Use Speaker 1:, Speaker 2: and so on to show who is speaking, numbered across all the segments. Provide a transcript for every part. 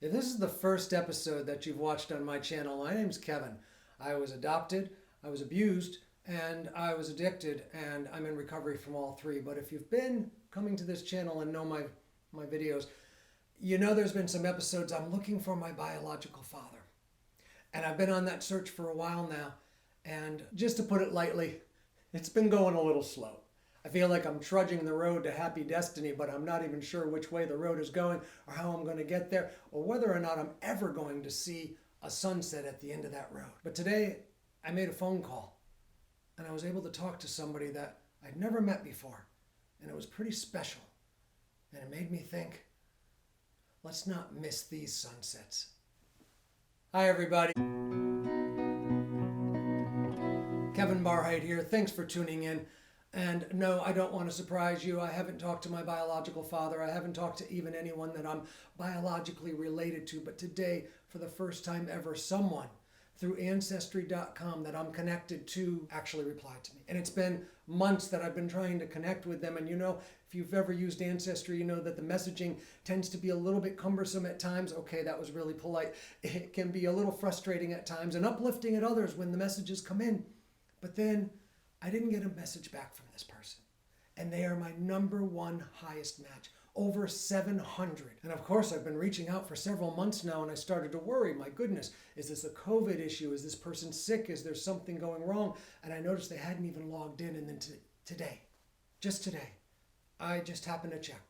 Speaker 1: If this is the first episode that you've watched on my channel, my name's Kevin. I was adopted, I was abused, and I was addicted, and I'm in recovery from all three. But if you've been coming to this channel and know my videos, you know there's been some episodes I'm looking for my biological father. And I've been on that search for a while now, and just to put it lightly, it's been going a little slow. I feel like I'm trudging the road to happy destiny, but I'm not even sure which way the road is going or how I'm going to get there or whether or not I'm ever going to see a sunset at the end of that road. But today I made a phone call and I was able to talk to somebody that I'd never met before, and it was pretty special. And it made me think, let's not miss these sunsets. Hi everybody. Kevin Barheit here. Thanks for tuning in. And no, I don't want to surprise you. I haven't talked to my biological father. I haven't talked to even anyone that I'm biologically related to. But today, for the first time ever, someone through Ancestry.com that I'm connected to actually replied to me. And it's been months that I've been trying to connect with them. And you know, if you've ever used Ancestry, you know that the messaging tends to be a little bit cumbersome at times. Okay, that was really polite. It can be a little frustrating at times and uplifting at others when the messages come in. But then I didn't get a message back from this person. And they are my number one highest match, over 700. And of course, I've been reaching out for several months now, and I started to worry, my goodness, is this a COVID issue? Is this person sick? Is there something going wrong? And I noticed they hadn't even logged in. And then today, just today, I just happened to check.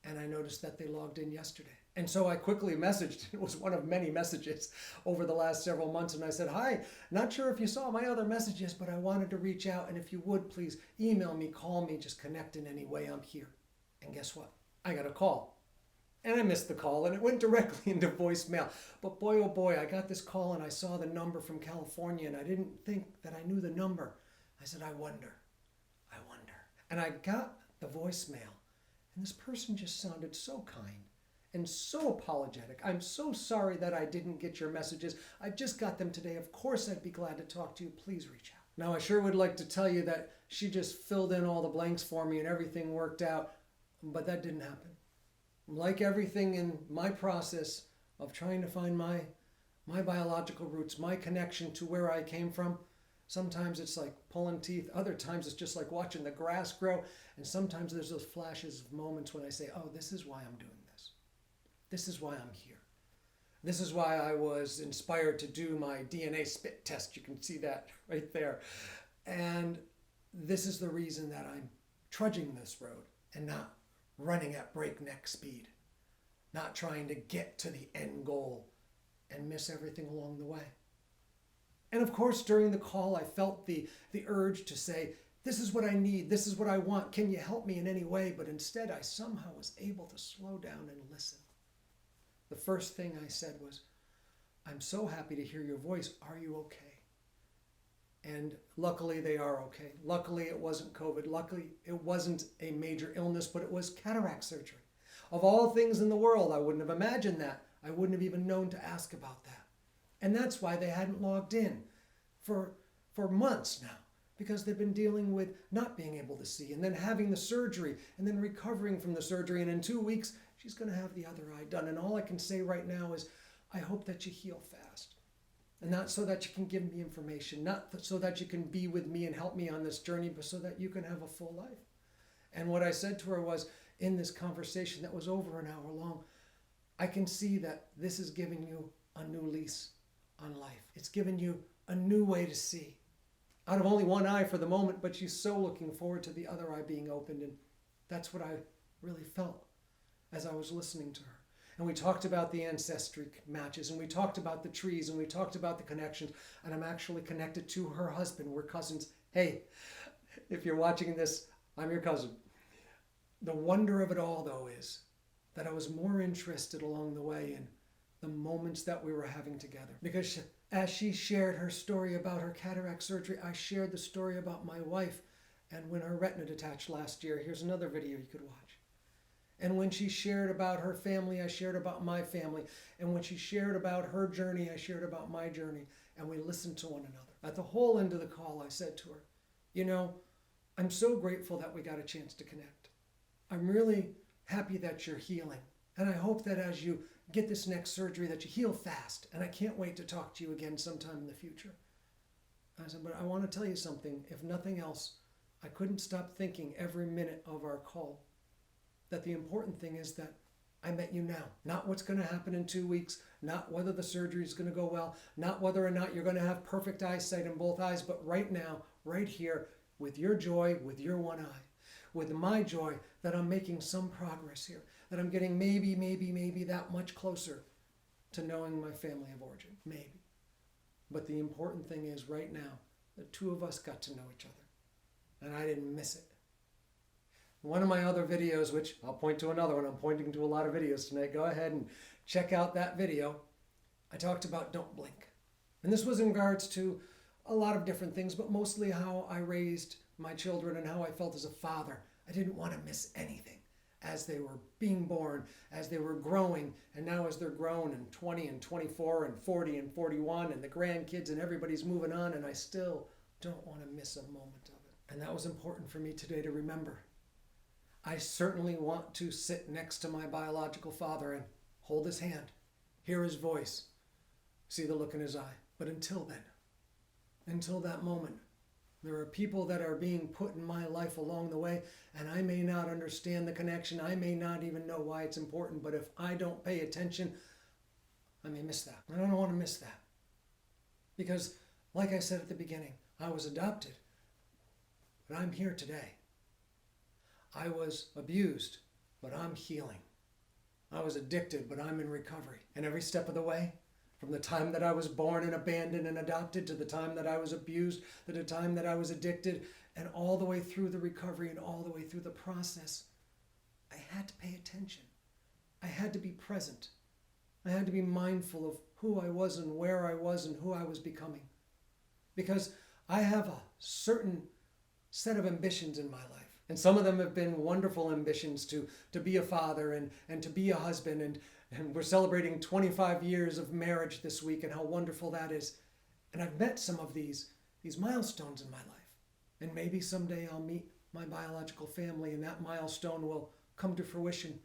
Speaker 1: And I noticed that they logged in yesterday. And so I quickly messaged. It was one of many messages over the last several months. And I said, hi, not sure if you saw my other messages, but I wanted to reach out. And if you would, please email me, call me, just connect in any way. I'm here. And guess what? I got a call. And I missed the call, and it went directly into voicemail. But boy, oh boy, I got this call, and I saw the number from California, and I didn't think that I knew the number. I said, I wonder. And I got the voicemail. And this person just sounded so kind and so apologetic. I'm so sorry that I didn't get your messages. I just got them today. Of course, I'd be glad to talk to you. Please reach out. Now, I sure would like to tell you that she just filled in all the blanks for me and everything worked out, but that didn't happen. Like everything in my process of trying to find my biological roots, my connection to where I came from, sometimes it's like pulling teeth. Other times it's just like watching the grass grow. And sometimes there's those flashes of moments when I say, oh, this is why I'm doing this. This is why I'm here. This is why I was inspired to do my DNA spit test. You can see that right there. And this is the reason that I'm trudging this road and not running at breakneck speed. Not trying to get to the end goal and miss everything along the way. And of course, during the call, I felt the urge to say, this is what I need, this is what I want, can you help me in any way? But instead, I somehow was able to slow down and listen. The first thing I said was, I'm so happy to hear your voice. Are you okay? And luckily, they are okay. Luckily, it wasn't COVID. Luckily, it wasn't a major illness, but it was cataract surgery. Of all things in the world, I wouldn't have imagined that. I wouldn't have even known to ask about that. And that's why they hadn't logged in for months now, because they've been dealing with not being able to see and then having the surgery and then recovering from the surgery. And in 2 weeks, she's going to have the other eye done. And all I can say right now is, I hope that you heal fast. And not so that you can give me information, not so that you can be with me and help me on this journey, but so that you can have a full life. And what I said to her was, in this conversation that was over an hour long, I can see that this is giving you a new lease on life. It's given you a new way to see. Out of only one eye for the moment, but she's so looking forward to the other eye being opened. And that's what I really felt as I was listening to her. And we talked about the ancestry matches, and we talked about the trees, and we talked about the connections. And I'm actually connected to her husband. We're cousins. Hey, if you're watching this, I'm your cousin. The wonder of it all, though, is that I was more interested along the way in the moments that we were having together. Because as she shared her story about her cataract surgery, I shared the story about my wife and when her retina detached last year. Here's another video you could watch. And when she shared about her family, I shared about my family. And when she shared about her journey, I shared about my journey. And we listened to one another. At the whole end of the call, I said to her, you know, I'm so grateful that we got a chance to connect. I'm really happy that you're healing. And I hope that as you get this next surgery, that you heal fast, and I can't wait to talk to you again sometime in the future. I said, but I want to tell you something. If nothing else, I couldn't stop thinking every minute of our call that the important thing is that I met you now. Not what's going to happen in 2 weeks, not whether the surgery is going to go well, not whether or not you're going to have perfect eyesight in both eyes, but right now, right here, with your joy, with your one eye, with my joy that I'm making some progress here, that I'm getting maybe that much closer to knowing my family of origin. Maybe. But the important thing is right now, the two of us got to know each other. And I didn't miss it. One of my other videos, which I'll point to another one, I'm pointing to a lot of videos tonight. Go ahead and check out that video. I talked about don't blink. And this was in regards to a lot of different things, but mostly how I raised my children and how I felt as a father. I didn't want to miss anything as they were being born, as they were growing, and now as they're grown and 20 and 24 and 40 and 41 and the grandkids and everybody's moving on, and I still don't want to miss a moment of it. And that was important for me today to remember. I certainly want to sit next to my biological father and hold his hand, hear his voice, see the look in his eye. But until then, until that moment, there are people that are being put in my life along the way, and I may not understand the connection. I may not even know why it's important, but if I don't pay attention, I may miss that. And I don't want to miss that. Because, like I said at the beginning, I was adopted, but I'm here today. I was abused, but I'm healing. I was addicted, but I'm in recovery. And every step of the way, from the time that I was born and abandoned and adopted to the time that I was abused, to the time that I was addicted, and all the way through the recovery and all the way through the process, I had to pay attention. I had to be present. I had to be mindful of who I was and where I was and who I was becoming. Because I have a certain set of ambitions in my life. And some of them have been wonderful ambitions to be a father and to be a husband. And we're celebrating 25 years of marriage this week and how wonderful that is. And I've met some of these milestones in my life. And maybe someday I'll meet my biological family and that milestone will come to fruition.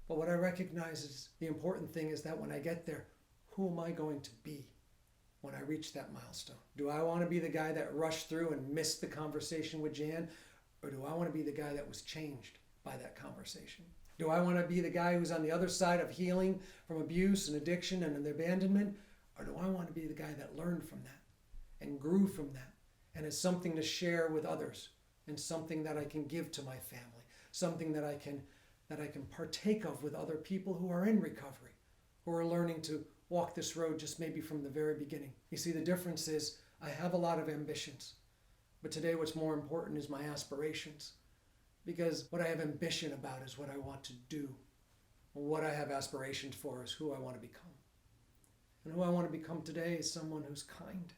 Speaker 1: But what I recognize is the important thing is that when I get there, who am I going to be when I reach that milestone? Do I want to be the guy that rushed through and missed the conversation with Jan? Or do I want to be the guy that was changed by that conversation? Do I want to be the guy who's on the other side of healing from abuse and addiction and abandonment? Or do I want to be the guy that learned from that and grew from that and is something to share with others and something that I can give to my family, something that I can partake of with other people who are in recovery, who are learning to walk this road just maybe from the very beginning? You see, the difference is I have a lot of ambitions. But today what's more important is my aspirations. Because what I have ambition about is what I want to do. What I have aspirations for is who I want to become. And who I want to become today is someone who's kind,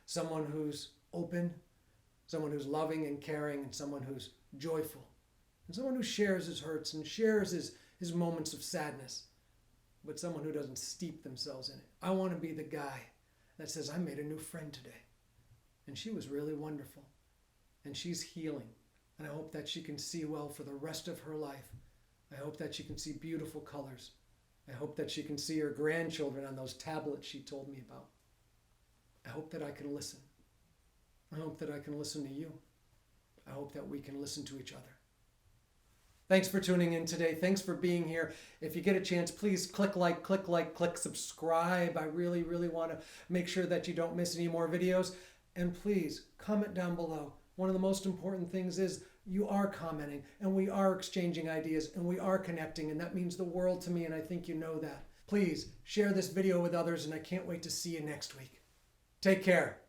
Speaker 1: someone who's open, someone who's loving and caring, and someone who's joyful, and someone who shares his hurts and shares his moments of sadness, but someone who doesn't steep themselves in it. I want to be the guy that says, I made a new friend today. And she was really wonderful. And she's healing. And I hope that she can see well for the rest of her life. I hope that she can see beautiful colors. I hope that she can see her grandchildren on those tablets she told me about. I hope that I can listen. I hope that I can listen to you. I hope that we can listen to each other. Thanks for tuning in today. Thanks for being here. If you get a chance, please click subscribe. I really, really want to make sure that you don't miss any more videos. And please comment down below. One of the most important things is you are commenting and we are exchanging ideas and we are connecting, and that means the world to me, and I think you know that. Please share this video with others, and I can't wait to see you next week. Take care.